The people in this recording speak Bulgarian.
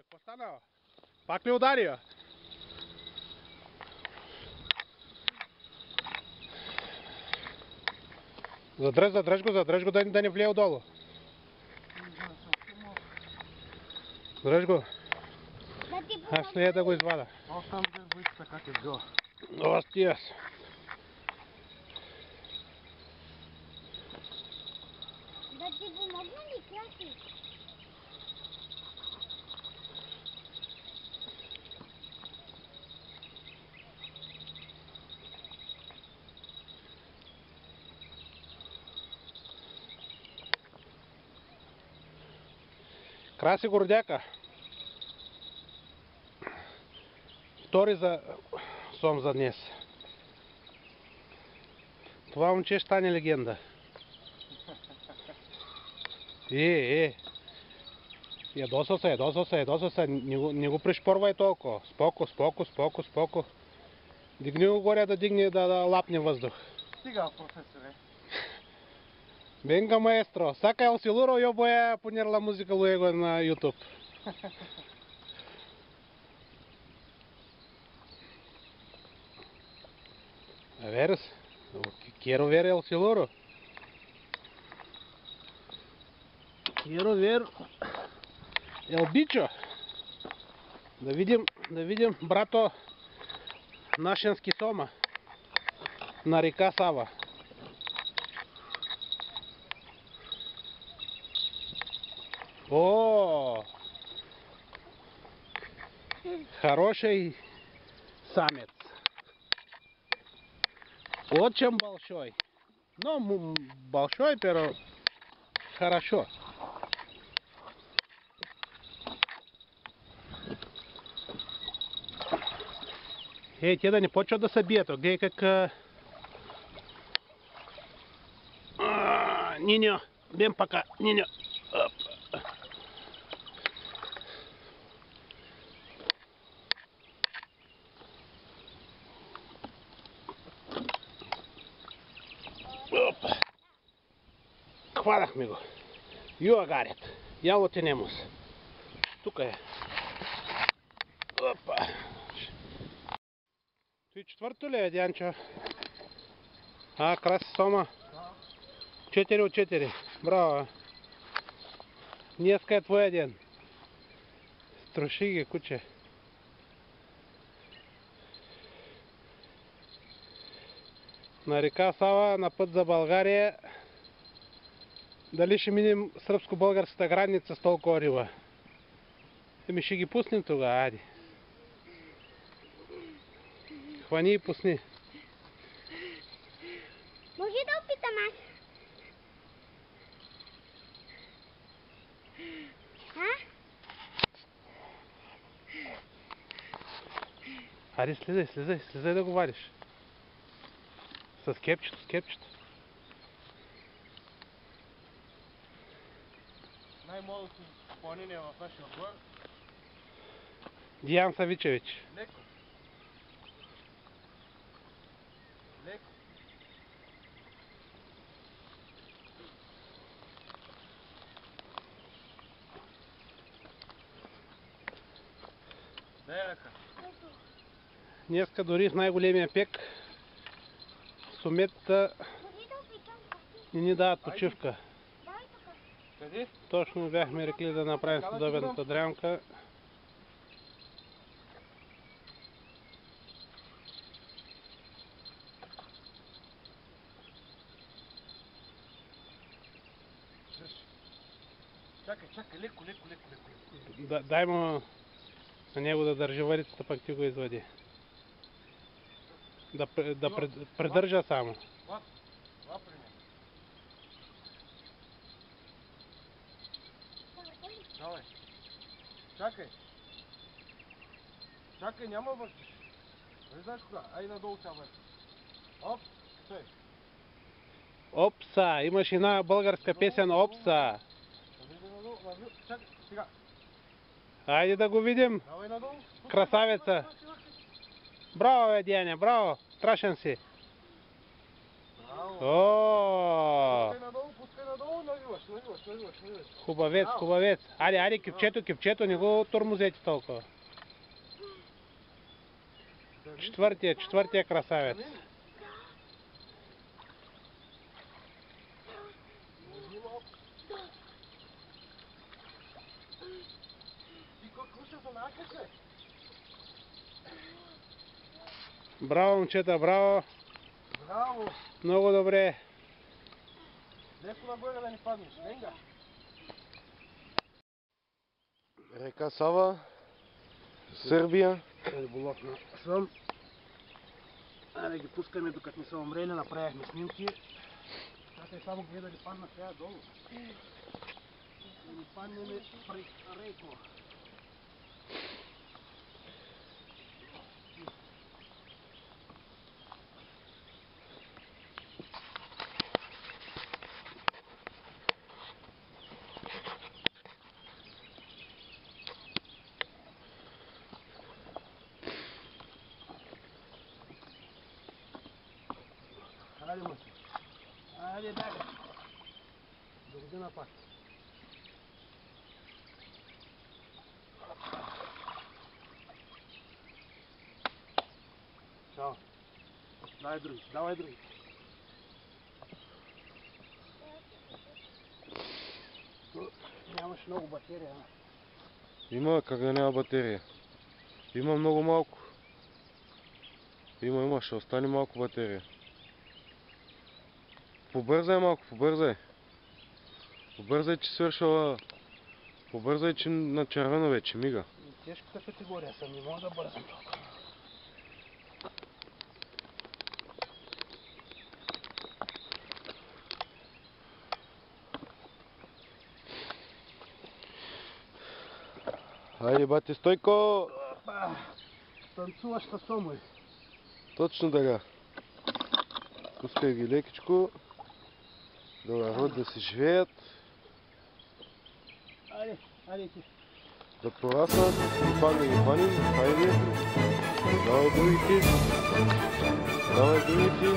какво стана? Пак ли ударя? Задръж го да не влие отдолу. Задръж го. Аз след да го извада. Там где будет така ти била. Остиас. Да ти помогна ли, Краси? Краси Гордяка. Втори сом за днес. Това момче ще стане легенда. Ядосал се. Не го пришпорвай толкова. Споко. Дигни го горе да лапне въздух. Стига, професоре. Venga maestro, saca el siluro, yo voy a poner la música luego en YouTube. A ver, quiero ver el siluro. Quiero ver el bicho. Да видим, брато, нашински сома на река Сава. О, хороший самец. Очень большой. Ну, большой, pero хорошо. Эй, тебе не почва да се бието. Гледай как... Ниньо, бем пока, Ниньо. Оп. Opa. Хванахме го. You got it. Ya lo tenemos. Тук е. Опа. Ти четвърто ли е, Дянчо? Краси сома. 4 от 4. Браво. Днеска е твоя ден. Струши ги, куче. На река Сава, на път за България. Дали ще минем сръбско-българската граница с толкова риба? Еми ще ги пуснем тогава, айде. Хвани и пусни. Може да опитам аз? Айде, слизай да го вадиш. С кепчето. Най-младото изпълнение в нашия отбор. Диан Савичевич. Леко. Дай ръка. Днеска дори в най-големия пек суметата не ни дават почивка. Къде? Точно бяхме рекли да направим съдобената дрямка. Чакай, леко. Дай му на него да държи варицата, пък ти го извади. Да придържа само. Лапри ме. Давай. Чакай, няма въртиш. Не знаеш кога. Ай надолу сега въртиш. Оп, стой. Опса! Имаш една българска песен Опса! Чакай, сега. Айде да го видим! Давай надолу. Красавица! Браво, Дианя, браво! Страшен си! Браво. О! Пускай надолу, навиваш. Хубавец, хубавец. Айде, кипчето, не го тормозете толкова. Четвъртия красавец. Браво, момчета, браво. Браво! Много добре. Леко нагоре да не паднеш. Ленга! Река Сава, Сърбия. Риболов на сън. Айде ги пускаме докато не са умрели, направихме снимки. Така и само гледа да падна сега долу. Да не паднеме при рейко. Айде, мъж. Айде, дай. До година пак. Чао. Давай други, давай други. Нямаш много батерия, а? Има, как да няма батерия? Има много малко. Има, ще остане малко батерия. Побързай малко, побързай. Побързай, че свършила. Побързай, че на червено вече мига. Тежката категория съм, не мога да бързам толкова. Хайде, бате Стойко! Опа! Танцуваща сомой. Точно така. Пускай ги лекичко. Да върват да си живеят. Айде ти. Да пораснат. Да ги хваним. Хайде. Давай другите. Давай другите.